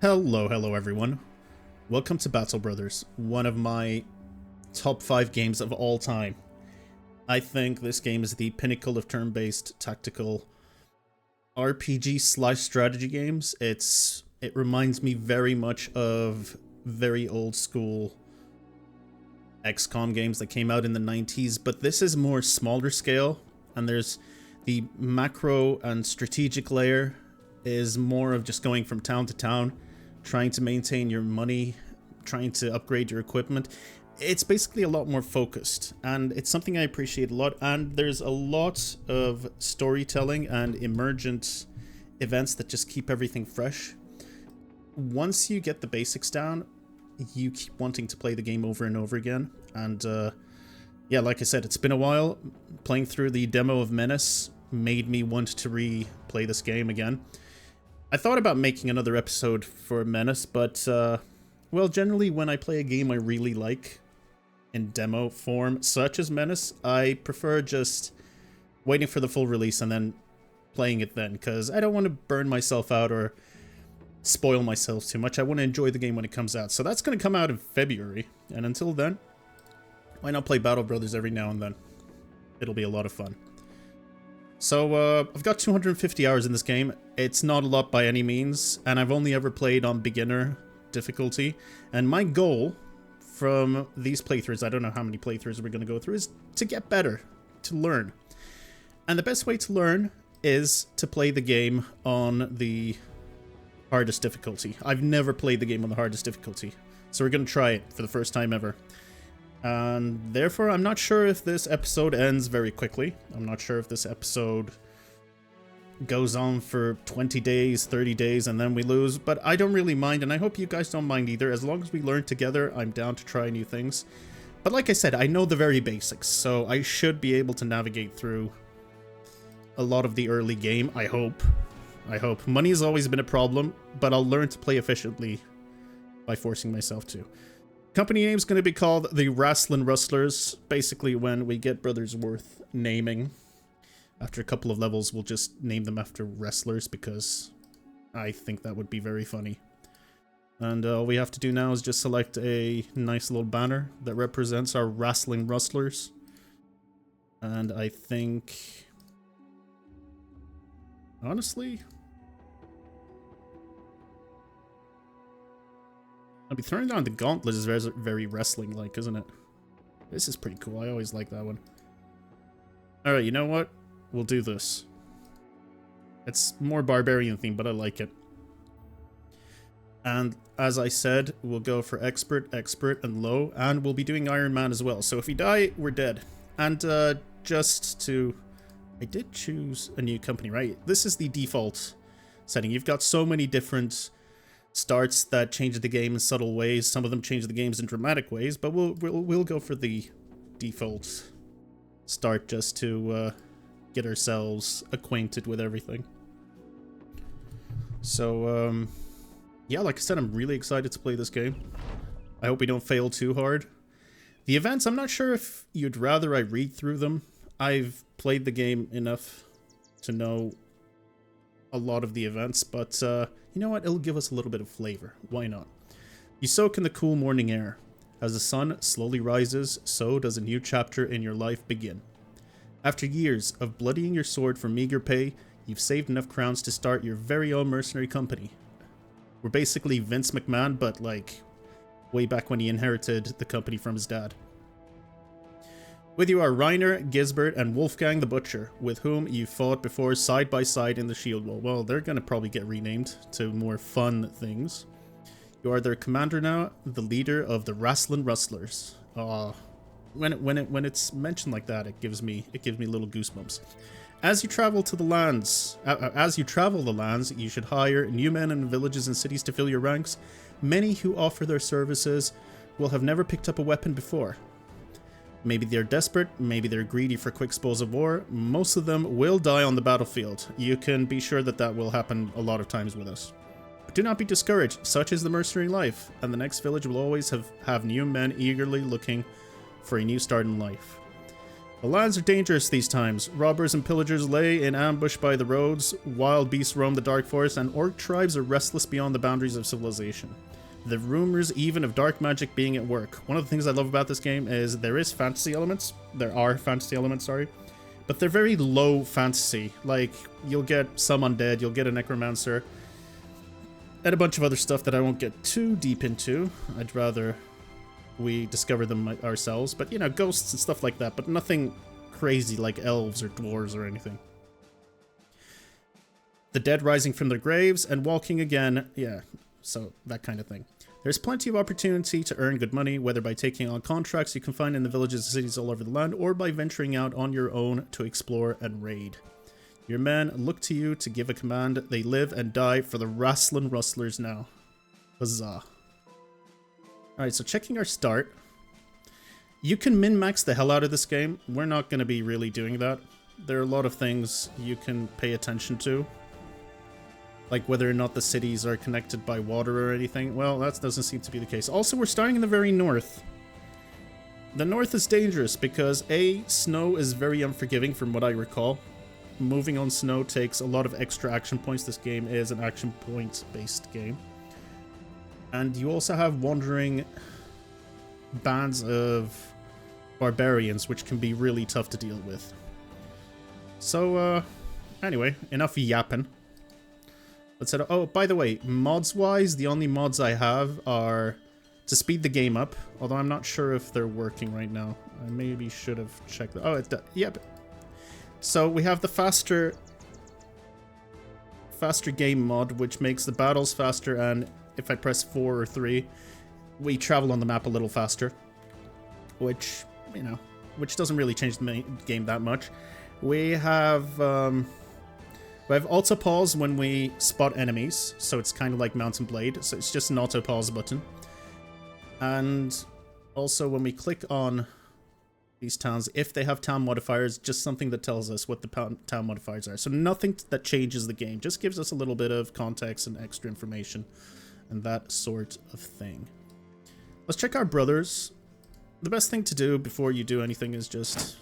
Hello everyone. Welcome to Battle Brothers, one of my top 5 games of all time. I think this game is the pinnacle of turn-based tactical RPG/strategy games. It reminds me very much of very old school XCOM games that came out in the 90s, but this is more smaller scale, and there's the macro and strategic layer is more of just going from town to town, trying to maintain your money, trying to upgrade your equipment. It's basically a lot more focused, and it's something I appreciate a lot, and there's a lot of storytelling and emergent events that just keep everything fresh. Once you get the basics down, you keep wanting to play the game over and over again, and yeah, like I said, it's been a while. Playing through the demo of Menace made me want to replay this game again. I thought about making another episode for Menace, but, well, generally when I play a game I really like in demo form, such as Menace, I prefer just waiting for the full release and then playing it then, because I don't want to burn myself out or spoil myself too much. I want to enjoy the game when it comes out. So that's going to come out in February, and until then, why not play Battle Brothers every now and then? It'll be a lot of fun. So, I've got 250 hours in this game. It's not a lot by any means, and I've only ever played on beginner difficulty. And my goal from these playthroughs, I don't know how many playthroughs we're going to go through, is to get better, to learn. And the best way to learn is to play the game on the hardest difficulty. I've never played the game on the hardest difficulty, so we're going to try it for the first time ever. And therefore, I'm not sure if this episode ends very quickly. I'm not sure if this episode goes on for 20 days, 30 days, and then we lose. But I don't really mind, and I hope you guys don't mind either. As long as we learn together, I'm down to try new things. But like I said, I know the very basics, so I should be able to navigate through a lot of the early game, I hope. I hope. Money has always been a problem, but I'll learn to play efficiently by forcing myself to. Company name's going to be called the Wrastlin' Rustlers. Basically, when we get brothers worth naming, after a couple of levels, we'll just name them after wrestlers, because I think that would be very funny. And all we have to do now is just select a nice little banner that represents our Wrastlin' Rustlers. And I think, honestly, I'll be throwing down the gauntlet is very wrestling-like, isn't it? This is pretty cool. I always like that one. Alright, you know what? We'll do this. It's more barbarian themed, but I like it. And as I said, we'll go for expert, and low, and we'll be doing Iron Man as well. So if we die, we're dead. And just to... I did choose a new company, right? This is the default setting. You've got so many different starts that change the game in subtle ways. Some of them change the games in dramatic ways, but we'll go for the default start just to get ourselves acquainted with everything. So yeah, like I said, I'm really excited to play this game. I hope we don't fail too hard. The events, I'm not sure if you'd rather I read through them. I've played the game enough to know a lot of the events, but you know what? It'll give us a little bit of flavor. Why not? You soak in the cool morning air. As the sun slowly rises, so does a new chapter in your life begin. After years of bloodying your sword for meager pay, you've saved enough crowns to start your very own mercenary company. We're basically Vince McMahon, but like way back when he inherited the company from his dad. With you are Reiner, Gisbert, and Wolfgang the Butcher, with whom you fought before side by side in the Shield Wall. Well, they're going to probably get renamed to more fun things. You are their commander now, the leader of the Wrastlin' Rustlers. When it's mentioned like that, it gives me little goosebumps. As you travel the lands, you should hire new men in villages and cities to fill your ranks. Many who offer their services will have never picked up a weapon before. Maybe they're desperate, maybe they're greedy for quick spoils of war. Most of them will die on the battlefield. You can be sure that will happen a lot of times with us. But do not be discouraged, such is the mercenary life, and the next village will always have new men eagerly looking for a new start in life. The lands are dangerous these times. Robbers and pillagers lay in ambush by the roads, wild beasts roam the dark forest, and orc tribes are restless beyond the boundaries of civilization. The rumors even of dark magic being at work. One of the things I love about this game is there are fantasy elements, sorry, but they're very low fantasy. Like, you'll get some undead, you'll get a necromancer, and a bunch of other stuff that I won't get too deep into. I'd rather we discover them ourselves, but you know, ghosts and stuff like that, but nothing crazy like elves or dwarves or anything. The dead rising from their graves and walking again, yeah, so that kind of thing. There's plenty of opportunity to earn good money, whether by taking on contracts you can find in the villages and cities all over the land, or by venturing out on your own to explore and raid. Your men look to you to give a command. They live and die for the Rasslin Rustlers now. Huzzah. Alright, so checking our start. You can min-max the hell out of this game. We're not going to be really doing that. There are a lot of things you can pay attention to. Like whether or not the cities are connected by water or anything. Well, that doesn't seem to be the case. Also, we're starting in the very north. The north is dangerous because A, snow is very unforgiving from what I recall. Moving on snow takes a lot of extra action points. This game is an action point-based game. And you also have wandering bands of barbarians, which can be really tough to deal with. So, anyway, enough yapping. Let's head. Oh, by the way, mods-wise, the only mods I have are to speed the game up, although I'm not sure if they're working right now. I maybe should have checked that. Oh, yep. So we have the faster game mod, which makes the battles faster, and if I press 4 or 3, we travel on the map a little faster, which, you know, which doesn't really change the game that much. We have auto pause when we spot enemies, so it's kind of like Mount and Blade, so it's just an auto pause button. And also when we click on these towns, if they have town modifiers, just something that tells us what the town modifiers are. So nothing that changes the game, just gives us a little bit of context and extra information and that sort of thing. Let's check our brothers. The best thing to do before you do anything is just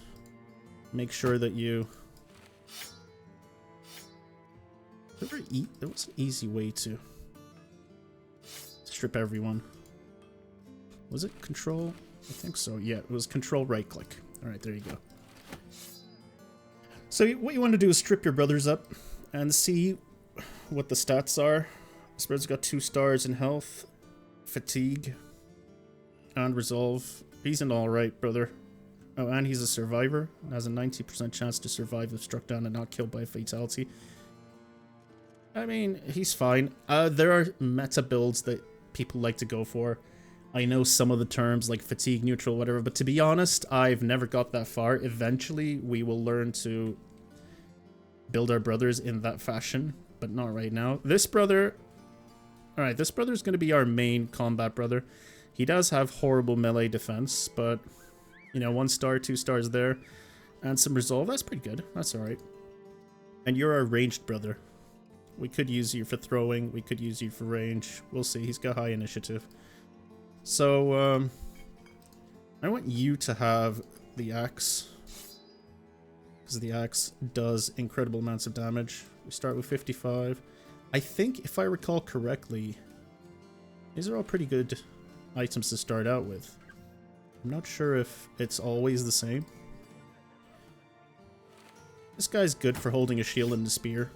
make sure that you... There was an easy way to strip everyone. Was it control? I think so. Yeah, it was control right click. Alright, there you go. So what you want to do is strip your brothers up and see what the stats are. This brother's got 2 stars in health, fatigue, and resolve. He's an alright brother. Oh, and he's a survivor. Has a 90% chance to survive if struck down and not killed by a fatality. I mean, he's fine. There are meta builds that people like to go for. I know some of the terms like fatigue, neutral, whatever, but to be honest, I've never got that far. Eventually, we will learn to build our brothers in that fashion, but not right now. This brother... Alright, this brother is going to be our main combat brother. He does have horrible melee defense, but, you know, 1 star, 2 stars there, and some resolve. That's pretty good. That's alright. And you're our ranged brother. We could use you for throwing. We could use you for range. We'll see. He's got high initiative. So, I want you to have the axe, because the axe does incredible amounts of damage. We start with 55. I think, if I recall correctly, these are all pretty good items to start out with. I'm not sure if it's always the same. This guy's good for holding a shield and a spear.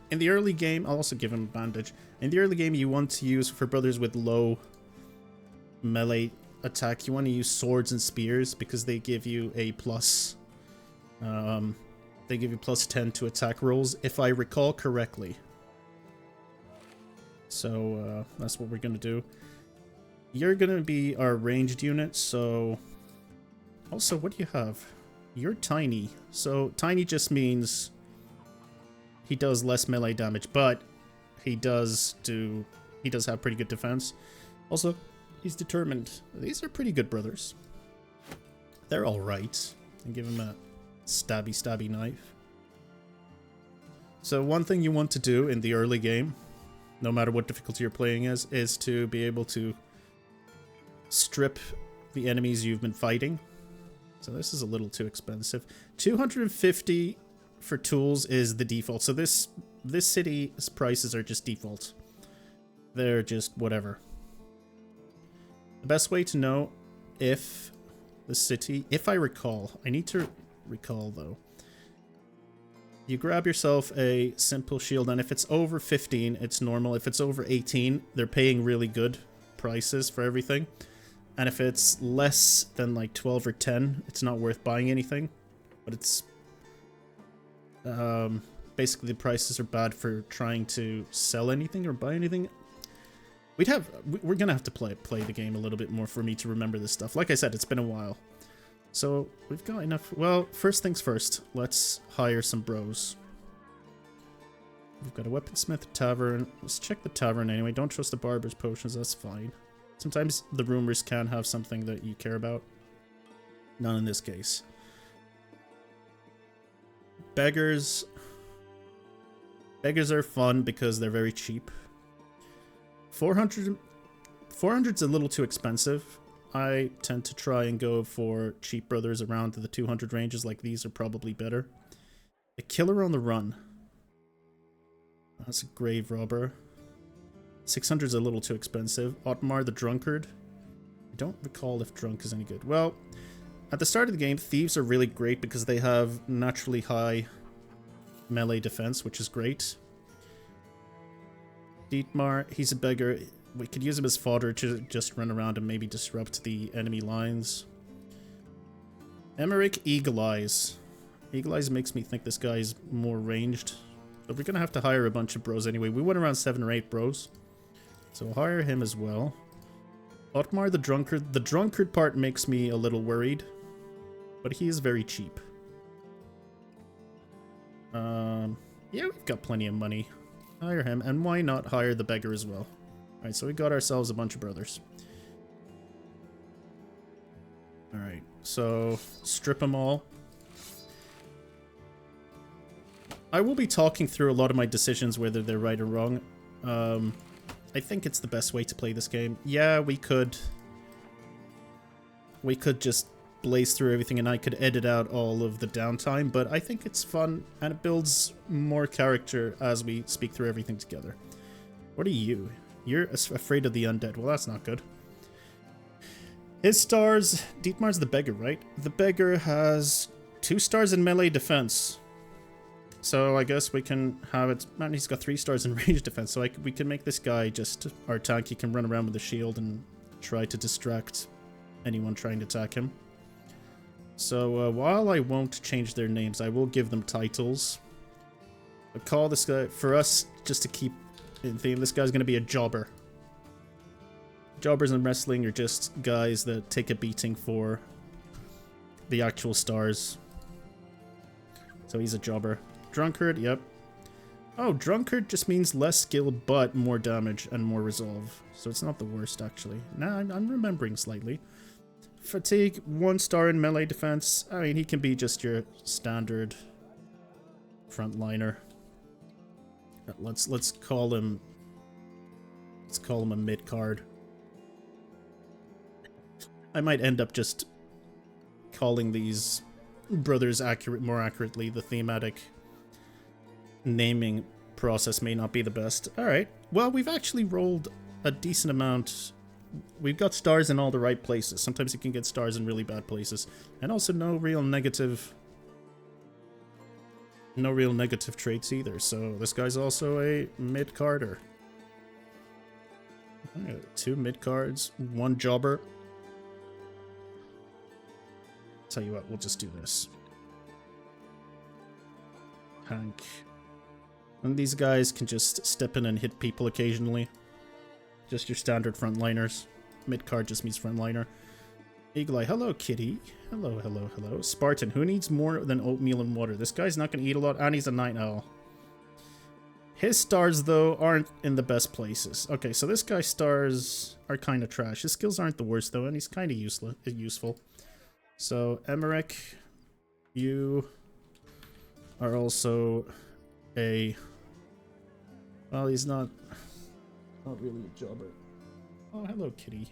In the early game, I'll also give him a bandage. In the early game, you want to use, for brothers with low melee attack, you want to use swords and spears because they give you a plus. They give you plus 10 to attack rolls, if I recall correctly. So that's what we're gonna do. You're gonna be our ranged unit. So also, what do you have? You're tiny. So tiny just means he does less melee damage, but he does have pretty good defense. Also, he's determined. These are pretty good brothers. They're alright. And give him a stabby knife. So one thing you want to do in the early game, no matter what difficulty you're playing as, is to be able to strip the enemies you've been fighting. So this is a little too expensive. 250 for tools is the default. So this city's prices are just default. They're just whatever. The best way to know if the city, if I recall, I need to recall though. You grab yourself a simple shield, and if it's over 15, it's normal. If it's over 18, they're paying really good prices for everything. And if it's less than like 12 or 10, it's not worth buying anything. But it's basically the prices are bad for trying to sell anything or buy anything. We're gonna have to play the game a little bit more for me to remember this stuff. Like I said, it's been a while. So we've got enough. Well, first things first, let's hire some bros. We've got a weaponsmith, a tavern. Let's check the tavern anyway. Don't trust the barber's potions, that's fine. Sometimes the rumors can have something that you care about. None in this case. Beggars. Beggars are fun because they're very cheap. 400's a little too expensive. I tend to try and go for cheap brothers around the 200 ranges, like these are probably better. A killer on the run. That's a grave robber. 600's a little too expensive. Otmar the drunkard. I don't recall if drunk is any good. Well, at the start of the game, thieves are really great because they have naturally high melee defense, which is great. Dietmar, he's a beggar. We could use him as fodder to just run around and maybe disrupt the enemy lines. Emmerich, Eagle Eyes. Eagle Eyes makes me think this guy is more ranged. But we're going to have to hire a bunch of bros anyway. We went around 7 or 8 bros. So we'll hire him as well. Otmar the drunkard. The drunkard part makes me a little worried. But he is very cheap. Yeah, we've got plenty of money. Hire him. And why not hire the beggar as well? Alright, so we got ourselves a bunch of brothers. Alright, so strip them all. I will be talking through a lot of my decisions, whether they're right or wrong. I think it's the best way to play this game. Yeah, we could just blaze through everything and I could edit out all of the downtime, but I think it's fun and it builds more character as we speak through everything together. What are you? You're afraid of the undead. Well, that's not good. His stars... Dietmar's the beggar, right? The beggar has 2 stars in melee defense. So I guess we can have it... Man, he's got 3 stars in range defense. So we can make this guy just our tank. He can run around with a shield and try to distract anyone trying to attack him. So while I won't change their names, I will give them titles. I'll call this guy... For us, just to keep... in theme, this guy's going to be a jobber. Jobbers in wrestling are just guys that take a beating for the actual stars. So he's a jobber. Drunkard, yep. Oh, drunkard just means less skill but more damage and more resolve. So it's not the worst actually. Nah, I'm remembering slightly. Fatigue, 1 star in melee defense. I mean, he can be just your standard frontliner. Let's call him a mid card. I might end up just calling these brothers more accurately. The thematic naming process may not be the best. Alright, well, we've actually rolled a decent amount. We've got stars in all the right places. Sometimes you can get stars in really bad places. And also no real negative traits either. So this guy's also a mid-carder. 2 mid-cards, 1 jobber. Tell you what, we'll just do this. Hank. And these guys can just step in and hit people occasionally. Just your standard frontliners. Mid-card just means frontliner. Eagle Eye, hello kitty. Hello, hello, hello. Spartan, who needs more than oatmeal and water? This guy's not going to eat a lot, and he's a night owl. His stars, though, aren't in the best places. Okay, so this guy's stars are kind of trash. His skills aren't the worst, though, and he's kind of useful. So, Emmerich, you are also a... Well, he's not really a jobber. Oh, hello, kitty.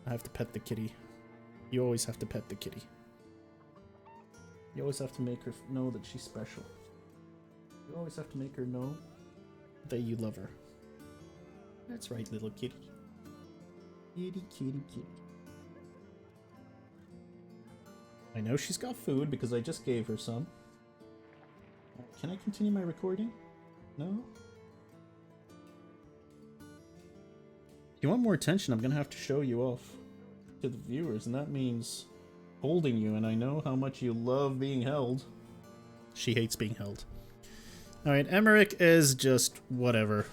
I have to pet the kitty. You always have to pet the kitty. You always have to make her know that she's special. You always have to make her know that you love her. That's right, little kitty. Kitty, kitty, kitty. I know she's got food because I just gave her some. Can I continue my recording? No? If you want more attention, I'm gonna have to show you off to the viewers, and that means holding you, and I know how much you love being held. She hates being held. Alright, Emmerich is just whatever.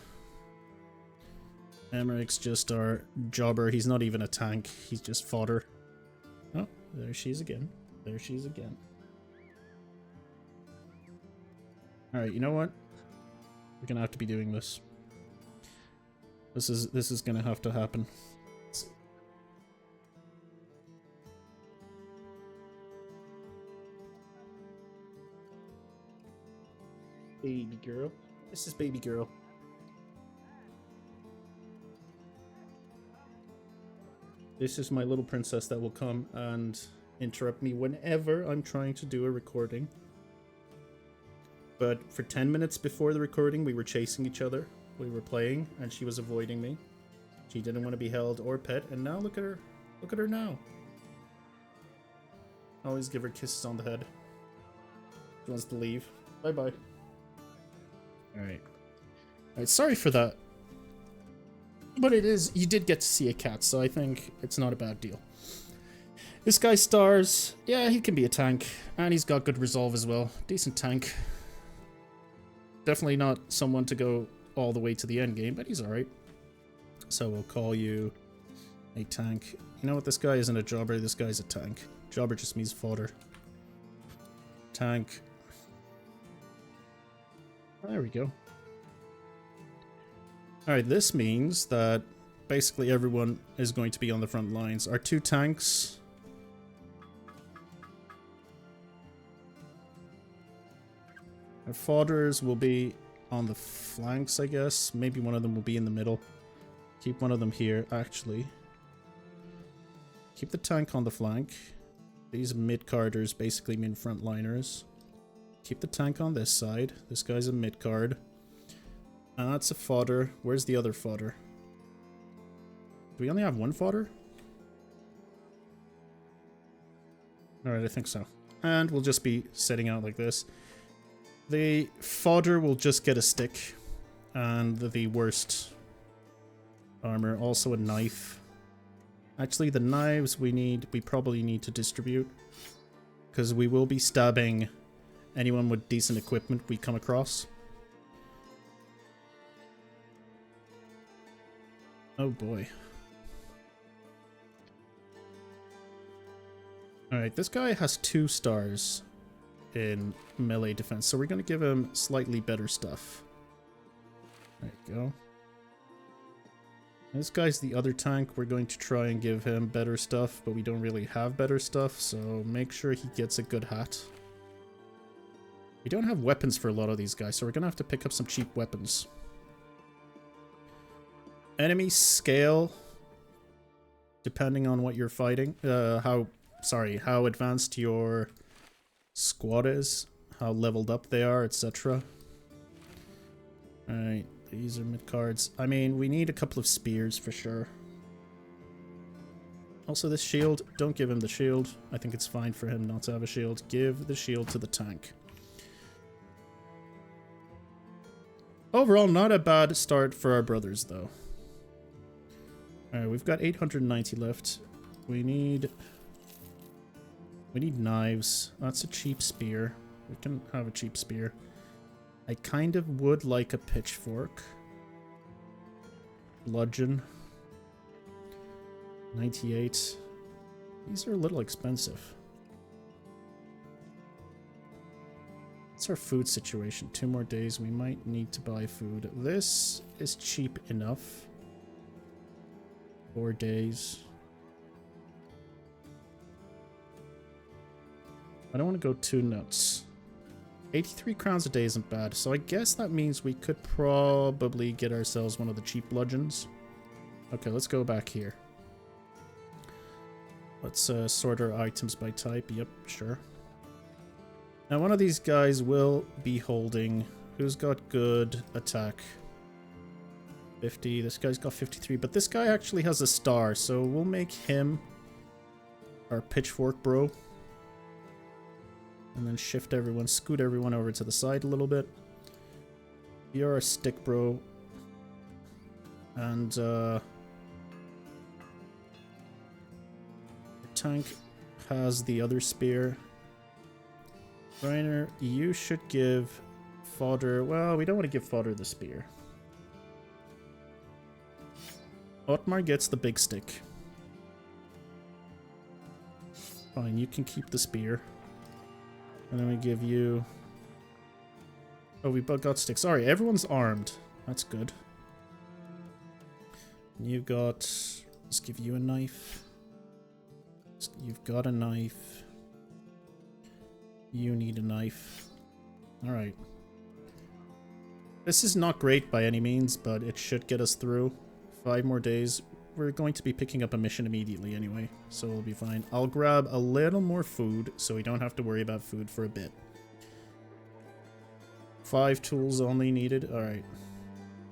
Emmerich's just our jobber. He's not even a tank. He's just fodder. Oh, there she is again. There she is again. Alright, you know what? We're gonna have to be doing this. This is gonna have to happen. Baby girl. This is baby girl. This is my little princess that will come and interrupt me whenever I'm trying to do a recording. But for 10 minutes before the recording, we were chasing each other. We were playing, and she was avoiding me. She didn't want to be held or pet, and now look at her. Look at her now. I always give her kisses on the head. She wants to leave. Bye-bye. Alright. Alright, sorry for that. But it is, you did get to see a cat, so I think it's not a bad deal. This guy stars. Yeah, he can be a tank. And he's got good resolve as well. Decent tank. Definitely not someone to go all the way to the end game, but he's alright. So we'll call you a tank. You know what? This guy isn't a jobber, this guy's a tank. Jobber just means fodder. Tank. There we go. Alright, this means that basically everyone is going to be on the front lines. Our two tanks... Our fodders will be on the flanks, I guess. Maybe one of them will be in the middle. Keep one of them here, actually. Keep the tank on the flank. These mid-carders basically mean frontliners. Keep the tank on this side. This guy's a mid-card. And that's a fodder. Where's the other fodder? Do we only have one fodder? Alright, I think so. And we'll just be setting out like this. The fodder will just get a stick. And the worst armor. Also a knife. Actually, the knives we probably need to distribute. Because we will be stabbing anyone with decent equipment we come across. Oh boy. Alright, this guy has 2 stars in melee defense, so we're going to give him slightly better stuff. There you go. This guy's the other tank. We're going to try and give him better stuff, but we don't really have better stuff, so make sure he gets a good hat. We don't have weapons for a lot of these guys, so we're going to have to pick up some cheap weapons. Enemy scale, depending on what you're fighting, how advanced your squad is, how leveled up they are, etc. Alright, these are mid-cards. I mean, we need a couple of spears for sure. Also, this shield, don't give him the shield. I think it's fine for him not to have a shield. Give the shield to the tank. Overall, not a bad start for our brothers, though. Alright, we've got 890 left. We need knives. That's a cheap spear. We can have a cheap spear. I kind of would like a pitchfork. Bludgeon. 98. These are a little expensive. What's our food situation? 2 more days. We might need to buy food. This is cheap enough. 4 days. I don't want to go too nuts. 83 crowns a day isn't bad, so I guess that means we could probably get ourselves one of the cheap bludgeons. Okay, let's go back here. Let's sort our items by type. Yep, sure. Now one of these guys will be holding. Who's got good attack? 50. This guy's got 53, but this guy actually has a star, so we'll make him our pitchfork bro. And then shift everyone, scoot everyone over to the side a little bit. You're a stick bro. And your tank has the other spear. Reiner, you should give fodder. Well, we don't want to give fodder the spear. Otmar gets the big stick. Fine, you can keep the spear. And then we give you... Oh, we both got sticks. Sorry, everyone's armed. That's good. You got... Let's give you a knife. You've got a knife. You need a knife. Alright. This is not great by any means, but it should get us through. 5 more days. We're going to be picking up a mission immediately anyway, so we'll be fine. I'll grab a little more food so we don't have to worry about food for a bit. 5 tools only needed. Alright.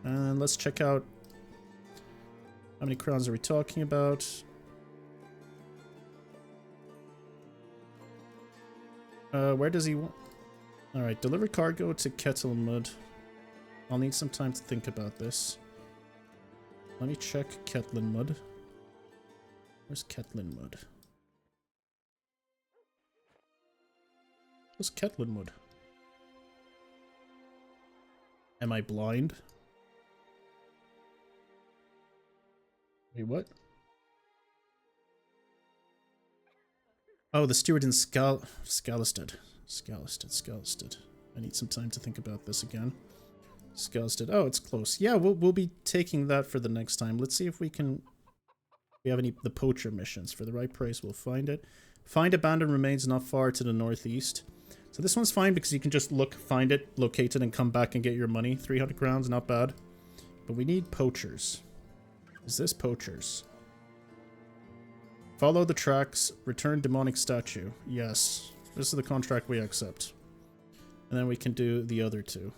And let's check out... How many crowns are we talking about? Where does he want... Alright, deliver cargo to Kettlemud. I'll need some time to think about this. Let me check Kettlemud. Where's Kettlemud? Where's Kettlemud? Am I blind? Wait, what? Oh, the steward in Scalisted. I need some time to think about this again. Scalisted. Oh, it's close. Yeah, we'll be taking that for the next time. Let's see if we can... We have any... The poacher missions. For the right price, we'll find it. Find abandoned remains not far to the northeast. So this one's fine because you can just look, find it, locate it, and come back and get your money. 300 crowns, not bad. But we need poachers. Is this poachers? Follow the tracks. Return demonic statue. Yes. This is the contract we accept. And then we can do the other two.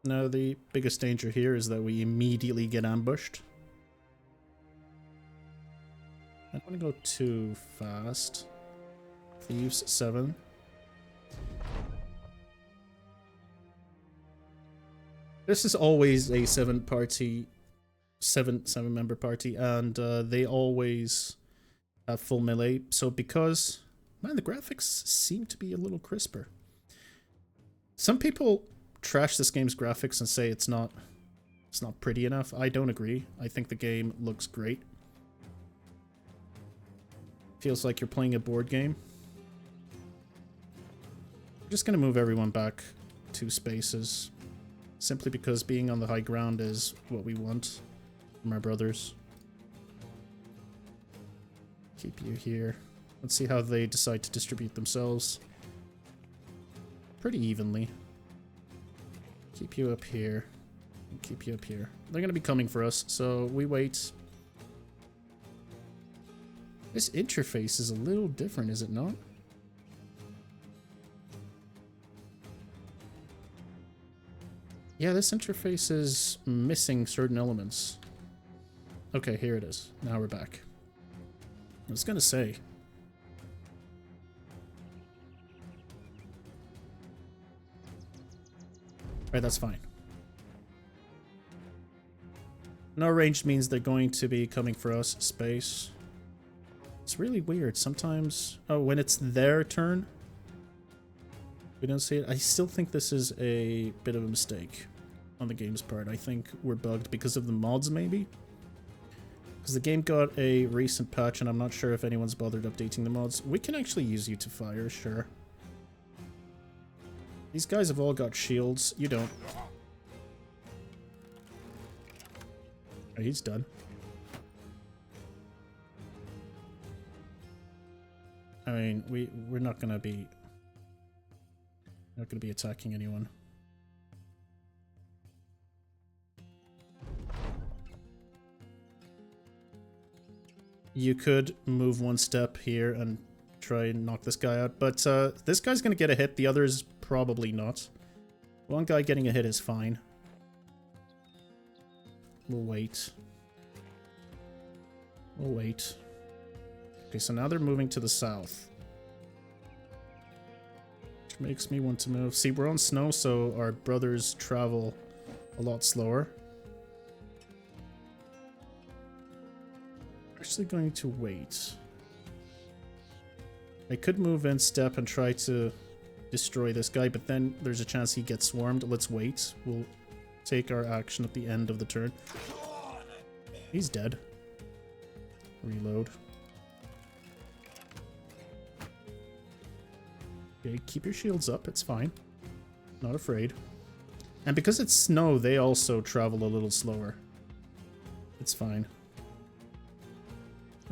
Now, the biggest danger here is that we immediately get ambushed. I don't want to go too fast. Thieves, 7. This is always a 7-member party, and they always have full melee. So because, man, the graphics seem to be a little crisper. Some people trash this game's graphics and say it's not pretty enough. I don't agree. I think the game looks great. Feels like you're playing a board game. I'm just gonna move everyone back 2 spaces. Simply because being on the high ground is what we want from our brothers. Keep you here. Let's see how they decide to distribute themselves. Pretty evenly. Keep you up here. And keep you up here. They're gonna be coming for us, so we wait. This interface is a little different, is it not? Yeah, this interface is missing certain elements. Okay, here it is. Now we're back. I was gonna say. Alright, that's fine. No ranged means they're going to be coming for us. Space. It's really weird. Sometimes... Oh, when it's their turn... We don't see it. I still think this is a bit of a mistake on the game's part. I think we're bugged because of the mods, maybe? Because the game got a recent patch, and I'm not sure if anyone's bothered updating the mods. We can actually use you to fire, sure. These guys have all got shields. You don't. Oh, he's done. I mean, we're not gonna be... Not going to be attacking anyone. You could move 1 step here and try and knock this guy out. But this guy's going to get a hit. The others probably not. One guy getting a hit is fine. We'll wait. We'll wait. Okay, so now they're moving to the south. Which makes me want to move. See, we're on snow, so our brothers travel a lot slower. Actually going to wait. I could move in step and try to destroy this guy, but then there's a chance he gets swarmed. Let's wait. We'll take our action at the end of the turn. He's dead. Reload. Okay, keep your shields up. It's fine. Not afraid. And because it's snow, they also travel a little slower. It's fine.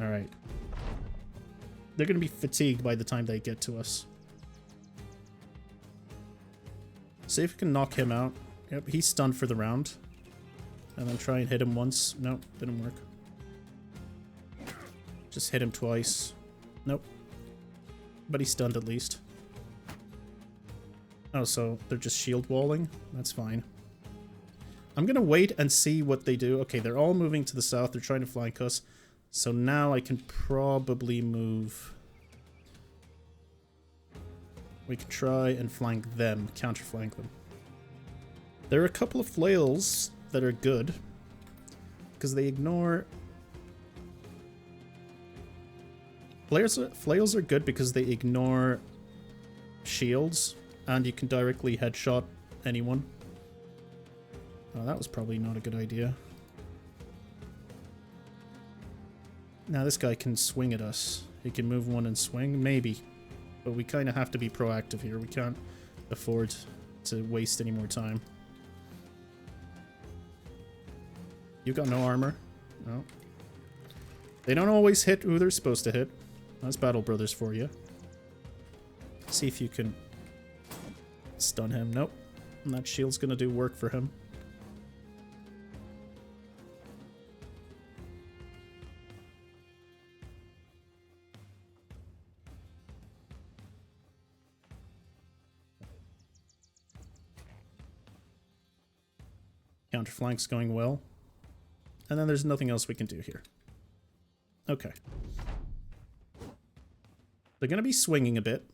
Alright. They're going to be fatigued by the time they get to us. See if we can knock him out. Yep, he's stunned for the round. And then try and hit him once. Nope, didn't work. Just hit him twice. Nope. But he's stunned at least. Oh, so they're just shield walling? That's fine. I'm going to wait and see what they do. Okay, they're all moving to the south. They're trying to flank us. So now I can probably move. We can try and flank them, counter-flank them. There are a couple of flails that are good, because they ignore... Flails are good because they ignore shields, and you can directly headshot anyone. Oh, that was probably not a good idea. Now this guy can swing at us. He can move one and swing, maybe. But we kind of have to be proactive here. We can't afford to waste any more time. You got no armor? No. They don't always hit who they're supposed to hit. That's Battle Brothers for you. See if you can stun him. Nope. And that shield's gonna do work for him. Counterflank's going well. And then there's nothing else we can do here. Okay. They're going to be swinging a bit.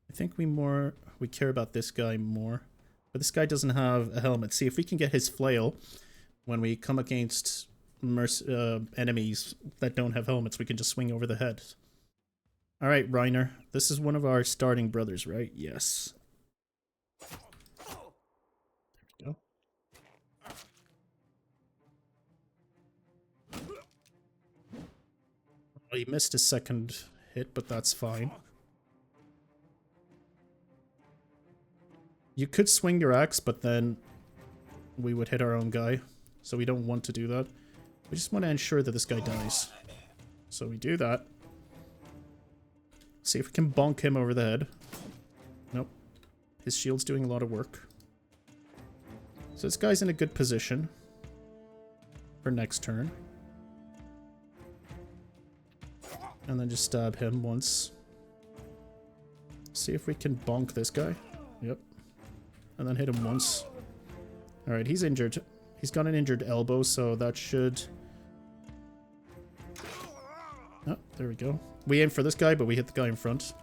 I think we care about this guy more. But this guy doesn't have a helmet. See, if we can get his flail when we come against enemies that don't have helmets, we can just swing over the head. Alright, Reiner. This is one of our starting brothers, right? Yes. There we go. He missed his second hit, but that's fine. You could swing your axe, but then we would hit our own guy. So we don't want to do that. We just want to ensure that this guy dies. So we do that. See if we can bonk him over the head. Nope. His shield's doing a lot of work. So this guy's in a good position for next turn. And then just stab him once. See if we can bonk this guy. Yep. And then hit him once. Alright, he's injured. He's got an injured elbow, so that should... Oh, there we go. We aim for this guy, but we hit the guy in front.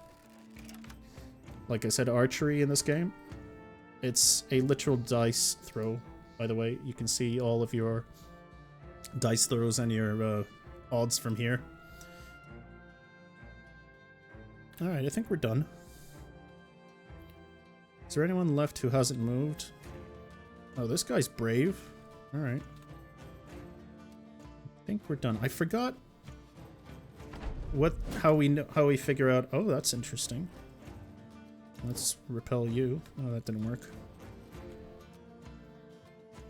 Like I said, archery in this game. It's a literal dice throw, by the way. You can see all of your dice throws and your odds from here. Alright, I think we're done. Is there anyone left who hasn't moved? Oh, this guy's brave. Alright. I think we're done. I forgot how we figure out... Oh, that's interesting. Let's repel you. Oh, that didn't work.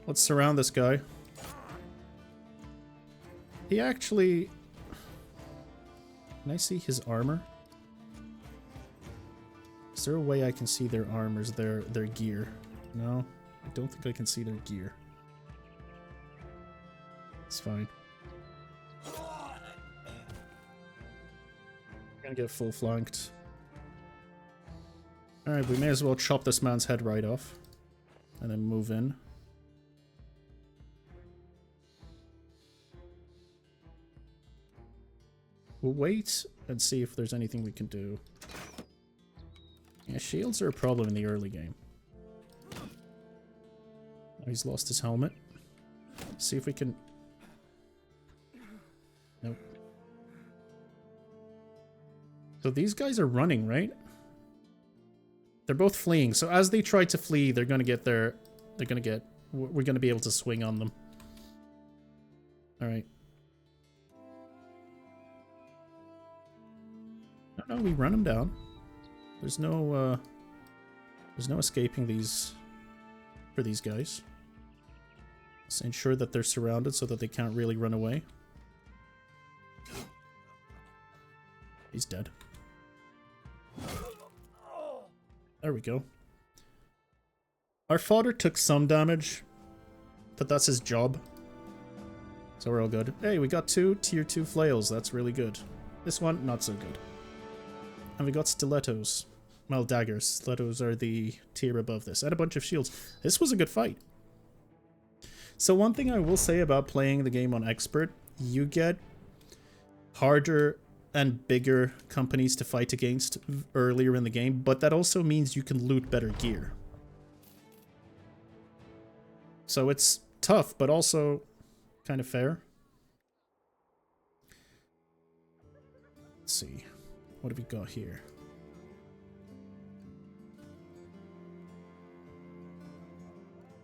Let's surround this guy. He actually... Can I see his armor? Is there a way I can see their armors, their gear? No, I don't think I can see their gear. It's fine. Gonna get full flanked. Alright, we may as well chop this man's head right off. And then move in. We'll wait and see if there's anything we can do. Yeah, shields are a problem in the early game. Oh, he's lost his helmet. See if we can... Nope. So these guys are running, right? They're both fleeing. So as they try to flee, they're going to get their... They're going to get... We're going to be able to swing on them. Alright. No, we run them down. There's no escaping these... for these guys. Let's ensure that they're surrounded so that they can't really run away. He's dead. There we go. Our fodder took some damage, but that's his job. So we're all good. Hey, we got 2 tier 2 flails. That's really good. This one, not so good. And we got stilettos. Well, daggers. Stilettos are the tier above this. And a bunch of shields. This was a good fight. So one thing I will say about playing the game on Expert, you get harder and bigger companies to fight against earlier in the game, but that also means you can loot better gear. So it's tough, but also kind of fair. Let's see. What have we got here?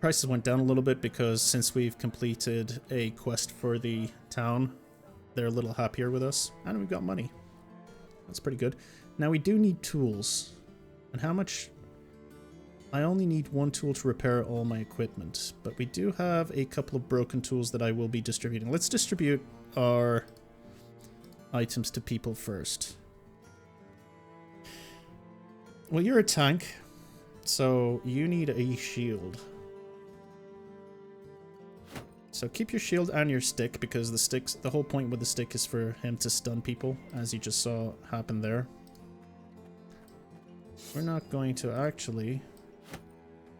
Prices went down a little bit because since we've completed a quest for the town, they're a little happier with us. And we've got money. That's pretty good. Now we do need tools. And how much? I only need 1 tool to repair all my equipment. But we do have a couple of broken tools that I will be distributing. Let's distribute our items to people first. Well, you're a tank. So you need a shield. So keep your shield and your stick, because the whole point with the stick is for him to stun people, as you just saw happen there. We're not going to actually,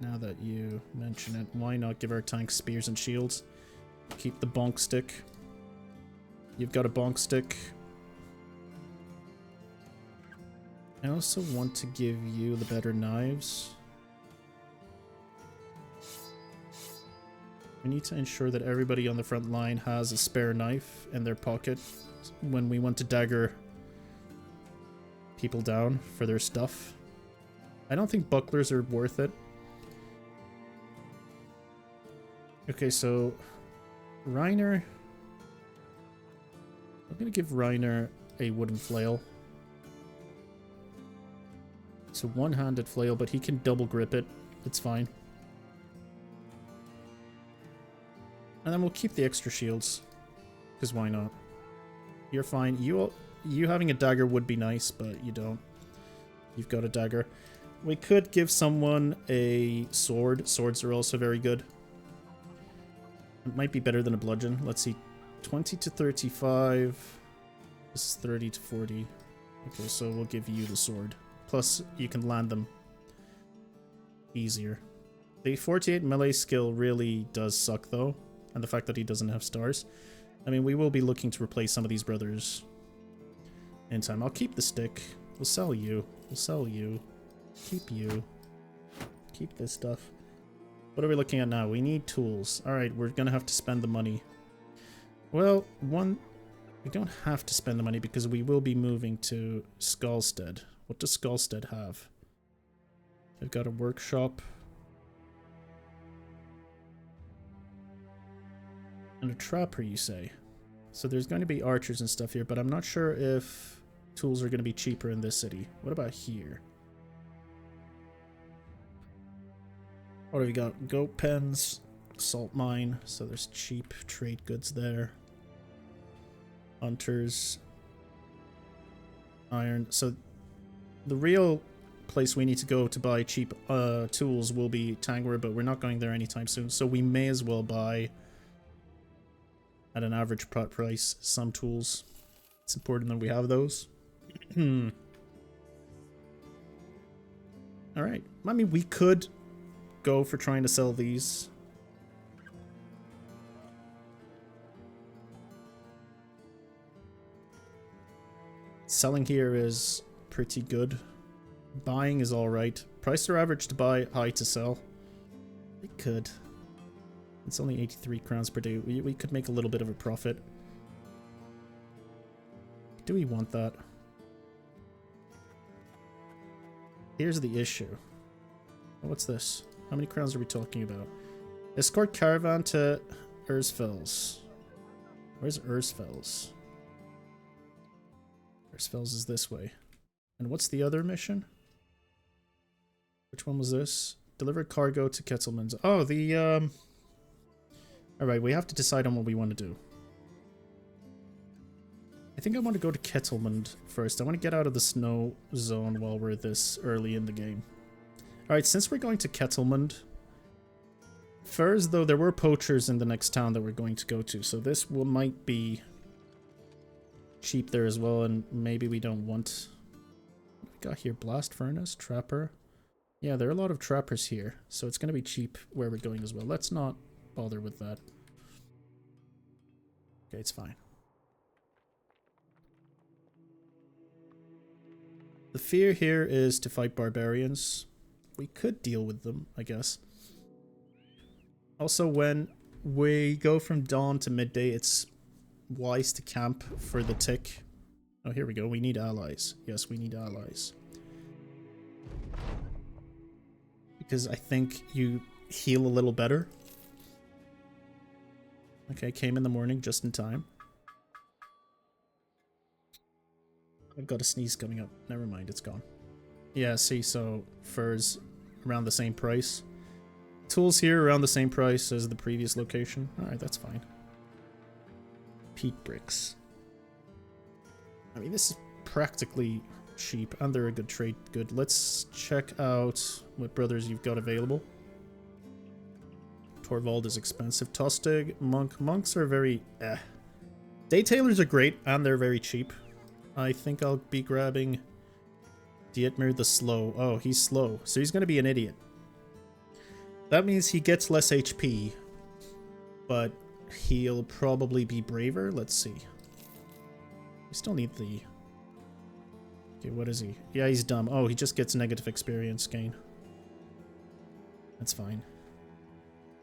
now that you mention it, why not give our tanks spears and shields? Keep the bonk stick. You've got a bonk stick. I also want to give you the better knives. We need to ensure that everybody on the front line has a spare knife in their pocket when we want to dagger people down for their stuff. I don't think bucklers are worth it. Okay, so Reiner... I'm gonna give Reiner a wooden flail. It's a one-handed flail, but he can double grip it. It's fine. And then we'll keep the extra shields, because why not? You're fine. You having a dagger would be nice, but you don't. You've got a dagger. We could give someone a sword. Swords are also very good. It might be better than a bludgeon. Let's see. 20 to 35. This is 30 to 40. Okay, so we'll give you the sword. Plus, you can land them easier. The 48 melee skill really does suck, though. And the fact that he doesn't have stars. I mean, we will be looking to replace some of these brothers in time. I'll keep the stick. We'll sell you. We'll sell you. Keep you. Keep this stuff. What are we looking at now? We need tools. Alright, we're gonna have to spend the money. Well, we don't have to spend the money because we will be moving to Skalstead. What does Skalstead have? They've got a workshop. And a trapper, you say? So there's going to be archers and stuff here, but I'm not sure if tools are going to be cheaper in this city. What about here? What have we got? Goat pens, salt mine, so there's cheap trade goods there. Hunters. Iron. So the real place we need to go to buy cheap tools will be Tangwer, but we're not going there anytime soon, so we may as well buy at an average price some tools. It's important that we have those. Alright. I mean, we could go for trying to sell these. Selling here is pretty good. Buying is alright. Price or average to buy, high to sell. We could. It's only 83 crowns per day. We could make a little bit of a profit. Do we want that? Here's the issue. What's this? How many crowns are we talking about? Escort caravan to Ursfels. Where's Ursfels? Ursfels is this way. And what's the other mission? Which one was this? Deliver cargo to Ketzelman's. Oh, the, Alright, we have to decide on what we want to do. I think I want to go to Kettelmund first. I want to get out of the snow zone while we're this early in the game. Alright, since we're going to Kettelmund, first, though, there were poachers in the next town that we're going to go to, so this might be cheap there as well, and maybe we don't want... What we got here? Blast Furnace? Trapper? Yeah, there are a lot of trappers here, so it's going to be cheap where we're going as well. Let's not bother with that. Okay, it's fine. The fear here is to fight barbarians. We could deal with them, I guess. Also, when we go from dawn to midday, it's wise to camp for the tick. Oh, here we go. We need allies. Yes, we need allies. Because I think you heal a little better. Okay, came in the morning just in time. I've got a sneeze coming up. Never mind, it's gone. Yeah, see, so furs around the same price. Tools here around the same price as the previous location. Alright, that's fine. Peat bricks. I mean, this is practically cheap, and they're a good trade good. Let's check out what brothers you've got available. Torvald is expensive. Tostig, Monk. Monks are very Day tailors are great, and they're very cheap. I think I'll be grabbing Dietmar the Slow. Oh, he's slow, so he's going to be an idiot. That means he gets less HP, but he'll probably be braver. Let's see. We still need the... Okay, what is he? Yeah, he's dumb. Oh, he just gets negative experience gain. That's fine.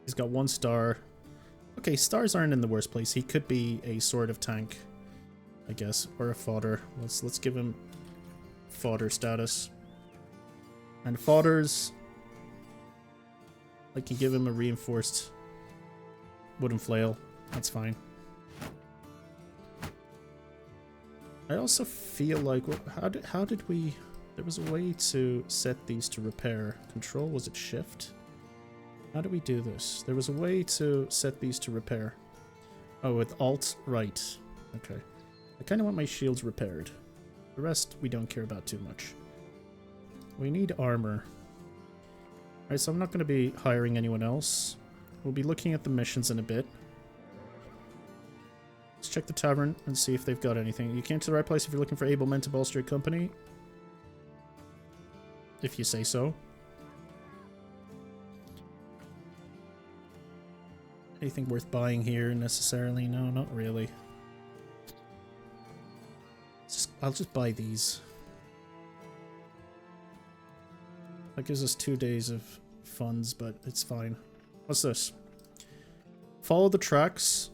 He's got 1 star. Okay, stars aren't in the worst place. He could be a sort of tank, I guess, or a fodder. Let's give him fodder status. And fodders, I can give him a reinforced wooden flail. That's fine. I also feel like, how did we... There was a way to set these to repair. Control, was it shift? How do we do this? There was a way to set these to repair. Oh, with alt, right. Okay. I kind of want my shields repaired. The rest we don't care about too much. We need armor. Alright, so I'm not going to be hiring anyone else. We'll be looking at the missions in a bit. Let's check the tavern and see if they've got anything. You came to the right place if you're looking for able men to bolster your company. If you say so. Anything worth buying here necessarily? No, not really. I'll just buy these. That gives us 2 days of funds, but it's fine. What's this? Follow the tracks.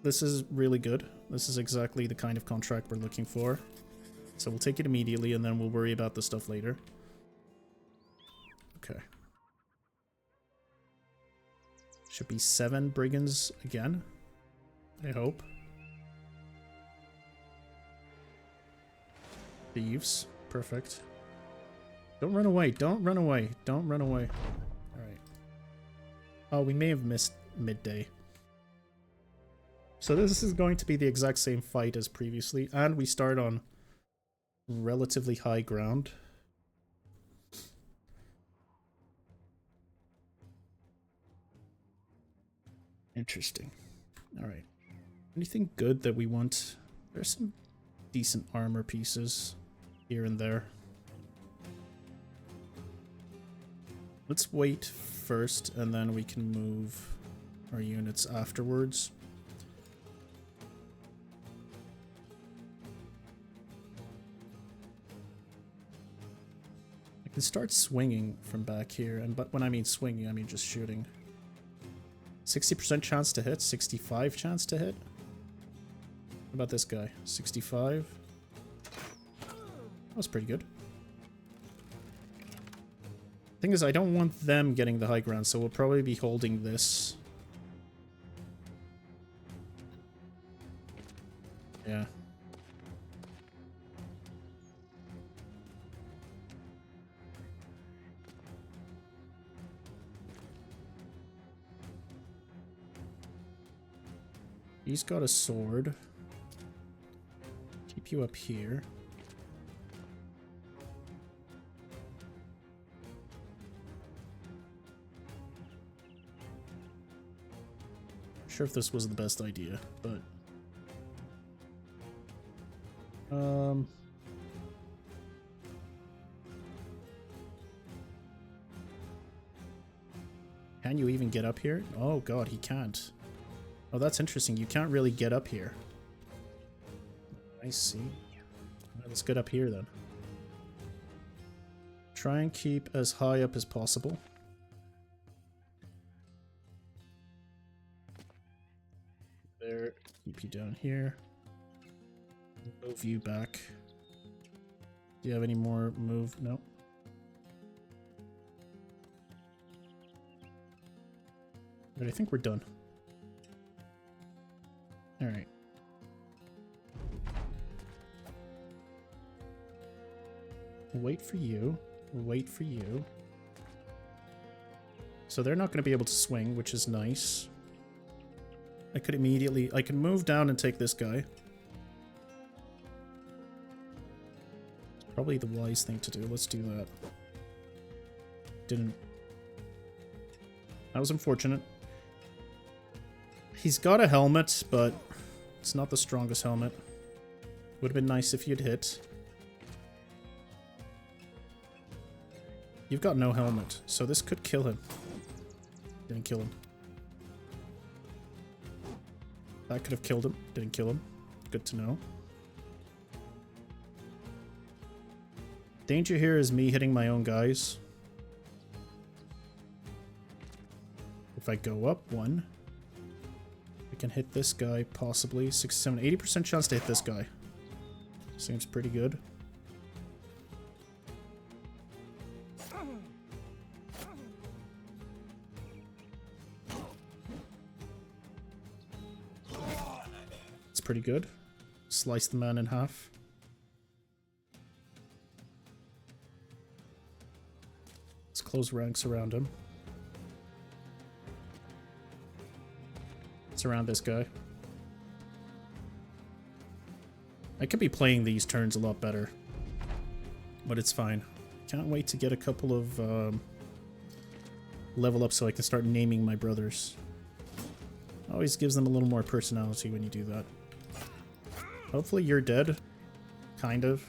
This is really good. This is exactly the kind of contract we're looking for. So we'll take it immediately and then we'll worry about the stuff later. Okay. Should be 7 brigands again. I hope. Thieves. Perfect. Don't run away. Don't run away. Don't run away. Alright. Oh, we may have missed midday. So this is going to be the exact same fight as previously, and we start on relatively high ground. Interesting. Alright. Anything good that we want? There's some decent armor pieces here and there. Let's wait first, and then we can move our units afterwards. I can start swinging from back here, but when I mean swinging, I mean just shooting. 60% chance to hit, 65 chance to hit. What about this guy? 65. That was pretty good. Thing is, I don't want them getting the high ground, so we'll probably be holding this. Yeah. He's got a sword. Keep you up here. Not sure if this was the best idea, but can you even get up here? Oh god, he can't. Oh, that's interesting. You can't really get up here. I see. Right, let's get up here then. Try and keep as high up as possible. There. Keep you down here. Move you back. Do you have any more move? No. But I think we're done. Alright. Wait for you. Wait for you. So they're not going to be able to swing, which is nice. I could immediately... I can move down and take this guy. It's probably the wise thing to do. Let's do that. Didn't... That was unfortunate. He's got a helmet, but it's not the strongest helmet. Would have been nice if you'd hit. You've got no helmet, so this could kill him. Didn't kill him. That could have killed him. Didn't kill him. Good to know. Danger here is me hitting my own guys. If I go up one... can hit this guy, possibly. 67, 80% chance to hit this guy. Seems pretty good. It's pretty good. Slice the man in half. Let's close ranks around him. Around this guy. I could be playing these turns a lot better, but it's fine. Can't wait to get a couple of level up so I can start naming my brothers. Always gives them a little more personality when you do that. Hopefully you're dead. Kind of.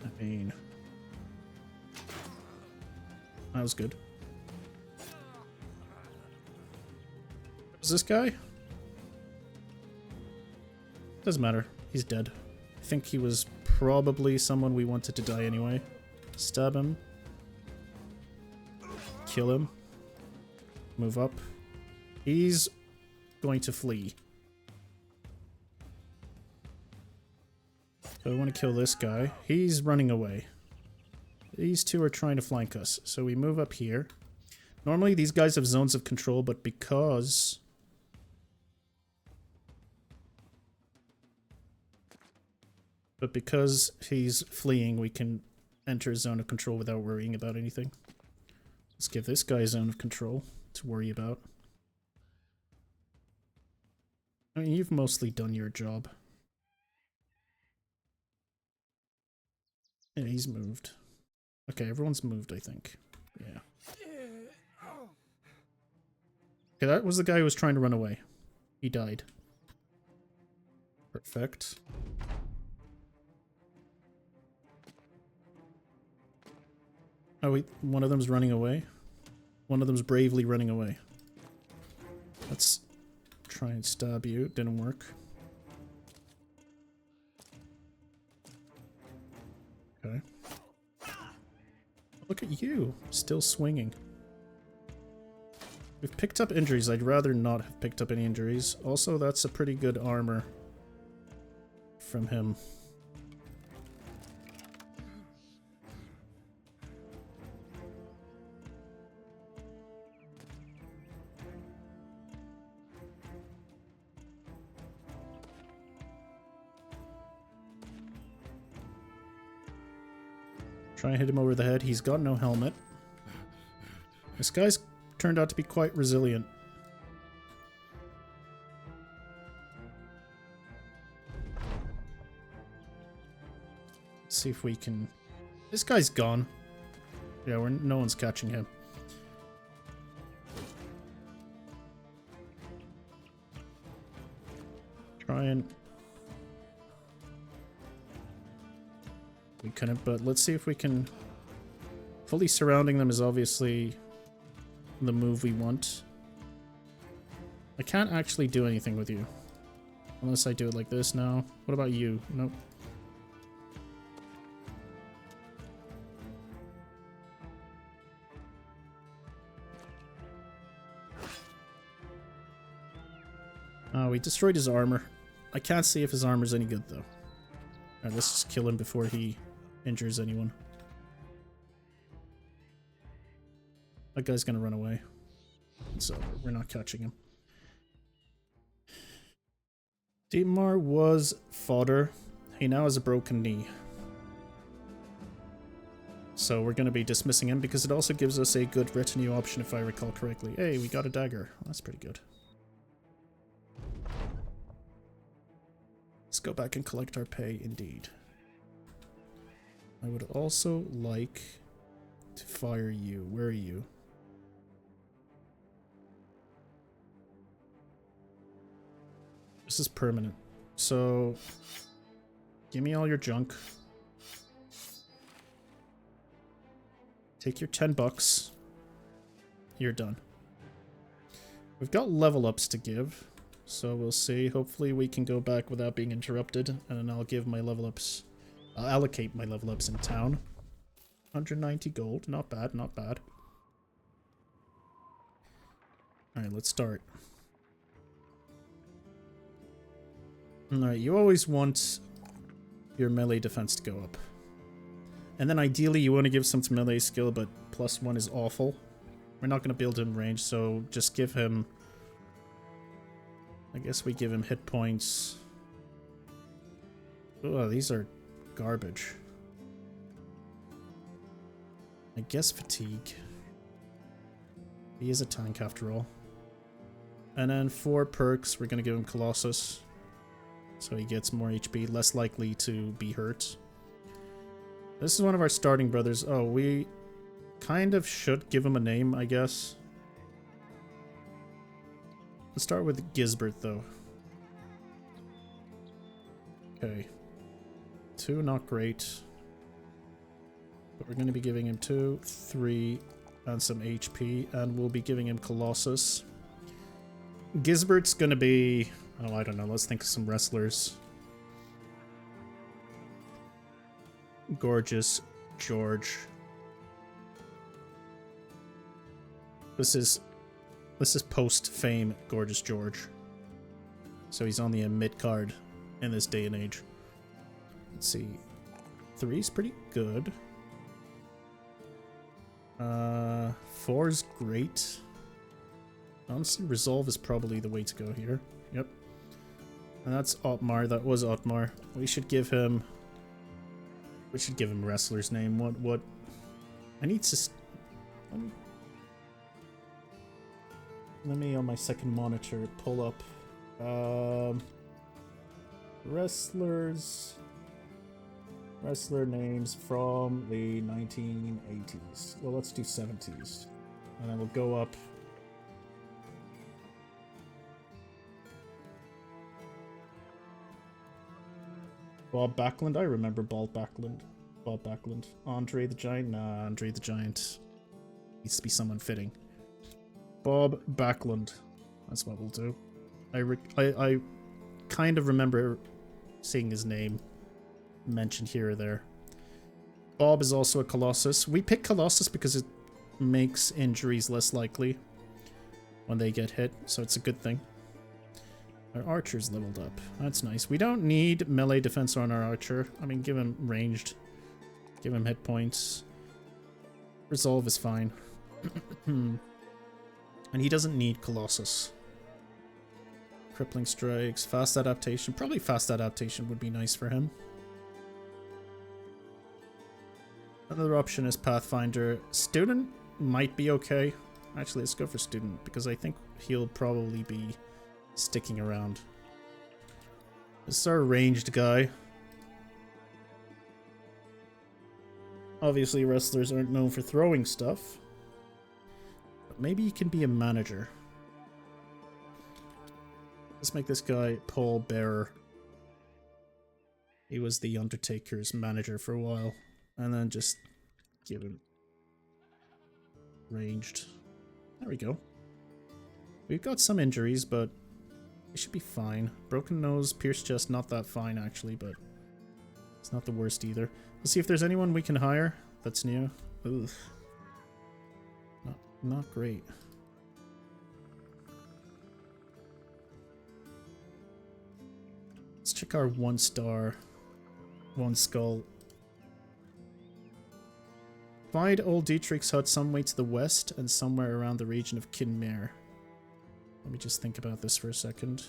I mean... That was good. Was this guy? Doesn't matter. He's dead. I think he was probably someone we wanted to die anyway. Stab him. Kill him. Move up. He's going to flee. So I want to kill this guy. He's running away. These two are trying to flank us, so we move up here. Normally these guys have zones of control, but because... he's fleeing, we can enter a zone of control without worrying about anything. Let's give this guy a zone of control to worry about. I mean, you've mostly done your job. Yeah, he's moved. Okay, everyone's moved, I think. Yeah. Okay, that was the guy who was trying to run away. He died. Perfect. Oh wait, one of them's running away. One of them's bravely running away. Let's try and stab you. Didn't work. Okay. Look at you, still swinging. We've picked up injuries. I'd rather not have picked up any injuries. Also, that's a pretty good armor from him. Try and hit him over the head. He's got no helmet. This guy's turned out to be quite resilient. Let's see if we can... This guy's gone. Yeah, no one's catching him. Try and... We couldn't, but let's see if we can... Fully surrounding them is obviously the move we want. I can't actually do anything with you. Unless I do it like this now. What about you? Nope. Oh, we destroyed his armor. I can't see if his armor's any good, though. Alright, let's just kill him before he injures anyone. That guy's gonna run away. So, we're not catching him. Dietmar was fodder. He now has a broken knee. So we're going to be dismissing him because it also gives us a good retinue option if I recall correctly. Hey, we got a dagger. That's pretty good. Let's go back and collect our pay, indeed. I would also like to fire you. Where are you? This is permanent. So, give me all your junk. Take your 10 bucks. You're done. We've got level ups to give. So we'll see. Hopefully we can go back without being interrupted. And then I'll give my level ups. I'll allocate my level ups in town. 190 gold. Not bad, not bad. Alright, let's start. Alright, you always want your melee defense to go up. And then ideally you want to give some to melee skill, but +1 is awful. We're not going to build him range, so just give him... I guess we give him hit points. Oh, these are garbage. I guess fatigue. He is a tank after all. And then 4 perks, we're going to give him Colossus. So he gets more HP, less likely to be hurt. This is one of our starting brothers. Oh, we kind of should give him a name, I guess. Let's start with Gisbert, though. Okay. 2, not great. But we're going to be giving him 2, 3, and some HP. And we'll be giving him Colossus. Gisbert's going to be... Oh, I don't know. Let's think of some wrestlers. Gorgeous George. This is post-fame Gorgeous George. So he's on the mid card in this day and age. Let's see. 3's pretty good. 4's great. Honestly, Resolve is probably the way to go here. Yep. And that's Otmar. That was Otmar. We should give him... We should give him a wrestler's name. What? I need to... Let me, on my second monitor, pull up... Wrestler names from the 1980s. Well, let's do 70s. And then we'll go up Bob Backlund? I remember Bob Backlund. Bob Backlund. Andre the Giant? Nah, Andre the Giant needs to be someone fitting. Bob Backlund. That's what we'll do. I kind of remember seeing his name mentioned here or there. Bob is also a Colossus. We pick Colossus because it makes injuries less likely when they get hit, so it's a good thing. Our archer's leveled up. That's nice. We don't need melee defense on our archer. I mean, give him ranged. Give him hit points. Resolve is fine. And he doesn't need Colossus. Crippling strikes. Fast adaptation. Probably fast adaptation would be nice for him. Another option is Pathfinder. Student might be okay. Actually, let's go for Student, because I think he'll probably be sticking around. This is our ranged guy. Obviously, wrestlers aren't known for throwing stuff. But maybe he can be a manager. Let's make this guy Paul Bearer. He was the Undertaker's manager for a while. And then just give him ranged. There we go. We've got some injuries, but it should be fine. Broken nose, pierced chest, not that fine actually, but it's not the worst either. Let's see if there's anyone we can hire that's new. Ugh. Not great. Let's check our 1-star, 1 skull. Find Old Dietrich's hut some way to the west and somewhere around the region of Kinmare. Let me just think about this for a second.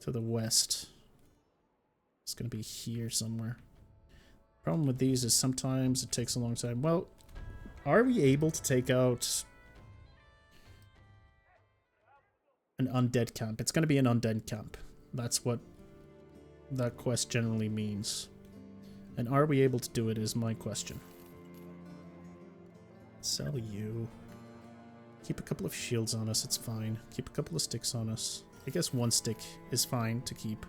To the west. It's going to be here somewhere. Problem with these is sometimes it takes a long time. Well, are we able to take out an undead camp? It's going to be an undead camp. That's what that quest generally means. And are we able to do it is my question. Sell you. Keep a couple of shields on us, it's fine. Keep a couple of sticks on us. I guess 1 stick is fine to keep.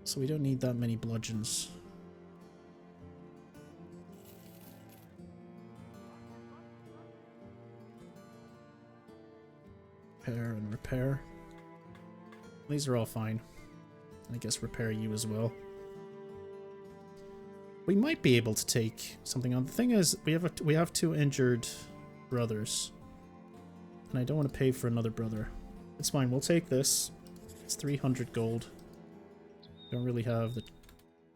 So we don't need that many bludgeons. Repair and repair. These are all fine. I guess repair you as well. We might be able to take something on. The thing is, we have 2 injured brothers. And I don't want to pay for another brother. It's fine, we'll take this. It's 300 gold. Don't really have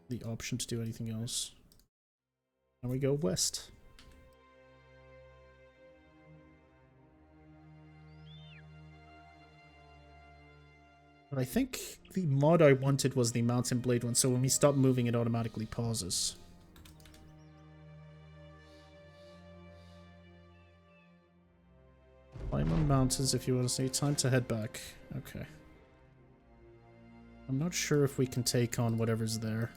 the option to do anything else. And we go west. But I think the mod I wanted was the Mountain Blade one, so when we stop moving it automatically pauses. Climb on mountains if you want to say. Time to head back. Okay. I'm not sure if we can take on whatever's there.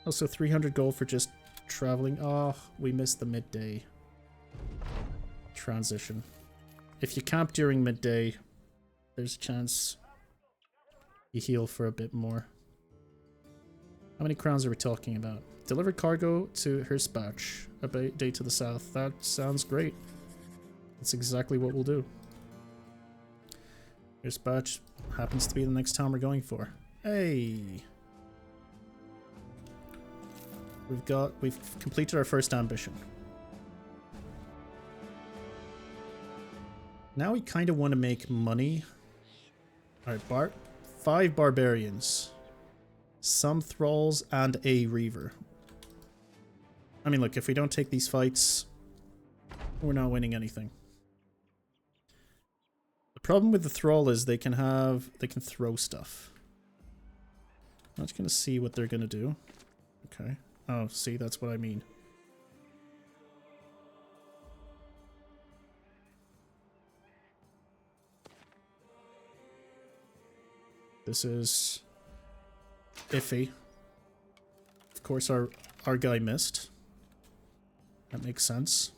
Also 300 gold for just traveling. Oh, we missed the midday transition. If you camp during midday, there's a chance you heal for a bit more. How many crowns are we talking about? Delivered cargo to Hirschbach, a day to the south. That sounds great. That's exactly what we'll do. Hirschbach happens to be the next town we're going for. Hey! We've completed our first ambition. Now we kind of want to make money. Alright, 5 barbarians. Some thralls and a reaver. I mean, look, if we don't take these fights, we're not winning anything. The problem with the thrall is they can throw stuff. I'm just gonna see what they're gonna do. Okay. Oh, see, that's what I mean. This is iffy. Of course, our guy missed. That makes sense.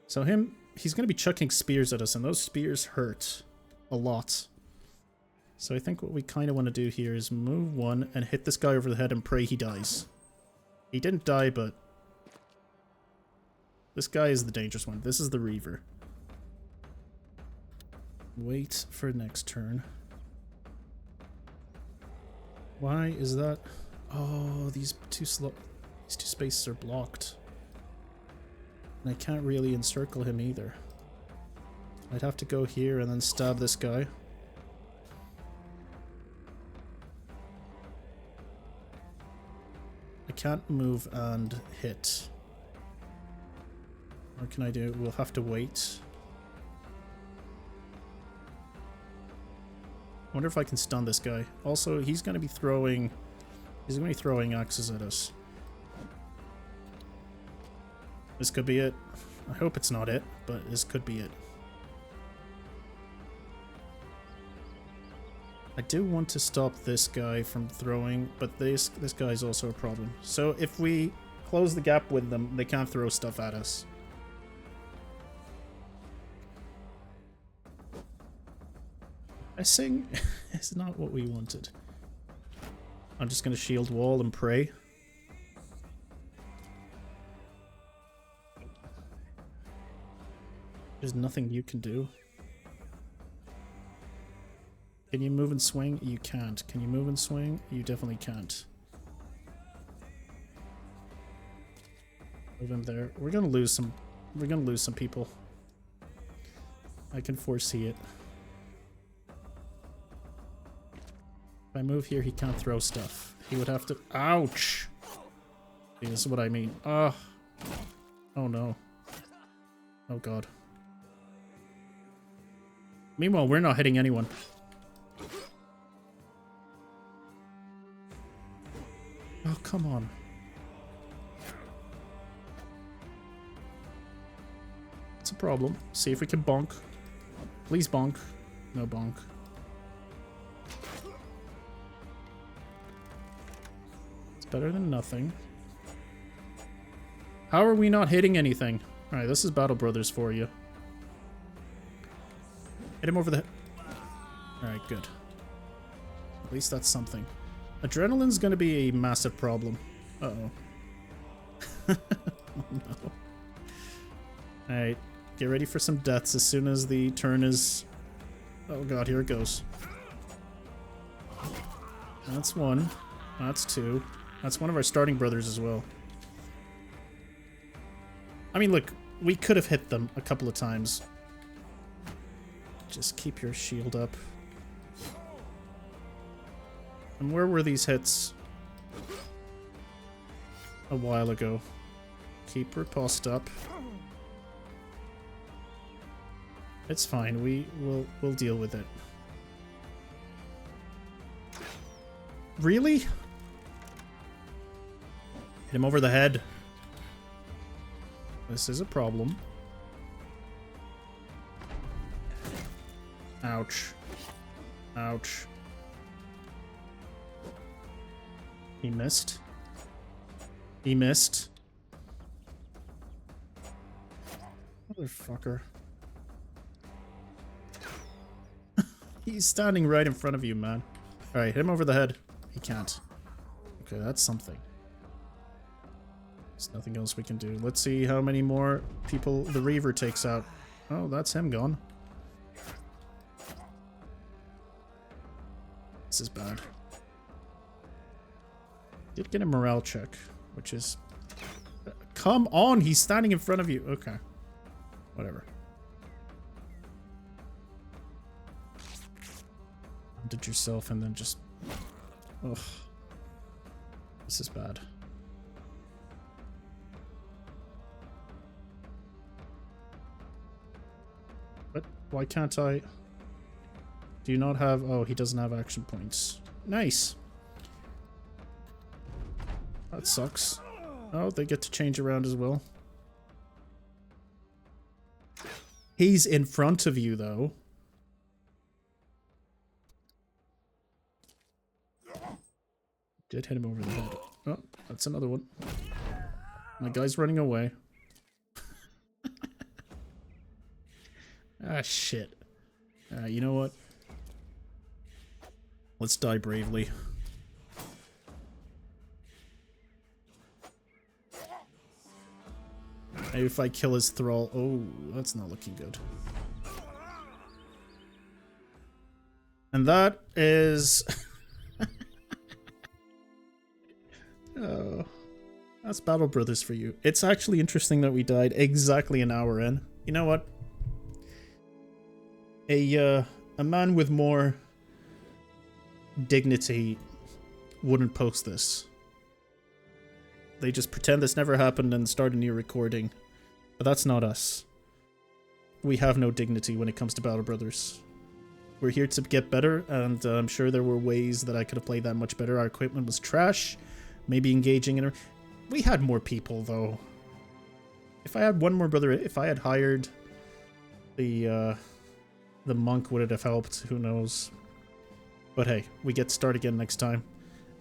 So him he's going to be chucking spears at us, and those spears hurt a lot. So I think what we kind of want to do here is move one and hit this guy over the head and pray he dies. He didn't die, but this guy is the dangerous one. This is the Reaver. Wait for next turn. Why is that? Oh, these two spaces are blocked. And I can't really encircle him either. I'd have to go here and then stab this guy. I can't move and hit. What can I do? We'll have to wait. I wonder if I can stun this guy. Also, he's going to be throwing axes at us. This could be it. I hope it's not it, but this could be it. I do want to stop this guy from throwing, but this guy is also a problem. So if we close the gap with them, they can't throw stuff at us. Pressing is not what we wanted. I'm just going to shield wall and pray. There's nothing you can do. Can you move and swing? You can't. Can you move and swing? You definitely can't. Move him there. We're gonna lose some people. I can foresee it. If I move here, he can't throw stuff. He would have to... Ouch! See, this is what I mean. Oh no. Oh god. Meanwhile, we're not hitting anyone. Oh, come on. It's a problem. See if we can bonk. Please bonk. No bonk. It's better than nothing. How are we not hitting anything? Alright, this is Battle Brothers for you. Hit him over the head. Alright, good. At least that's something. Adrenaline's gonna be a massive problem. Uh-oh. Oh no. Alright, get ready for some deaths as soon as the turn is... Oh god, here it goes. That's one. That's two. That's one of our starting brothers as well. I mean, look, we could have hit them a couple of times. Just keep your shield up. And where were these hits? A while ago. Keep riposte up. It's fine. We'll deal with it. Really? Hit him over the head. This is a problem. Ouch. Ouch. He missed. He missed. Motherfucker. He's standing right in front of you, man. Alright, hit him over the head. He can't. Okay, that's something. There's nothing else we can do. Let's see how many more people the Reaver takes out. Oh, that's him gone. This is bad. Did get a morale check, which is... Come on, he's standing in front of you. Okay. Whatever. Did yourself and then just... Ugh. This is bad. What? Why can't I... Do you not have... Oh, he doesn't have action points. Nice. That sucks. Oh, they get to change around as well. He's in front of you, though. Did hit him over the head. Oh, that's another one. My guy's running away. Ah, shit. You know what? Let's die bravely. Maybe if I kill his thrall... Oh, that's not looking good. And that is... Oh, that's Battle Brothers for you. It's actually interesting that we died exactly an hour in. You know what? A man with more dignity wouldn't post this. They just pretend this never happened and start a new recording. But that's not us. We have no dignity when it comes to Battle Brothers. We're here to get better, and I'm sure there were ways that I could have played that much better. Our equipment was trash. Maybe engaging in... We had more people, though. If I had one more brother, if I had hired the monk, would it have helped? Who knows? But hey, we get to start again next time.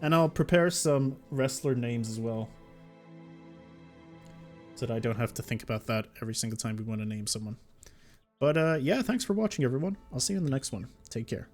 And I'll prepare some wrestler names as well, so that I don't have to think about that every single time we want to name someone. But yeah, thanks for watching, everyone. I'll see you in the next one. Take care.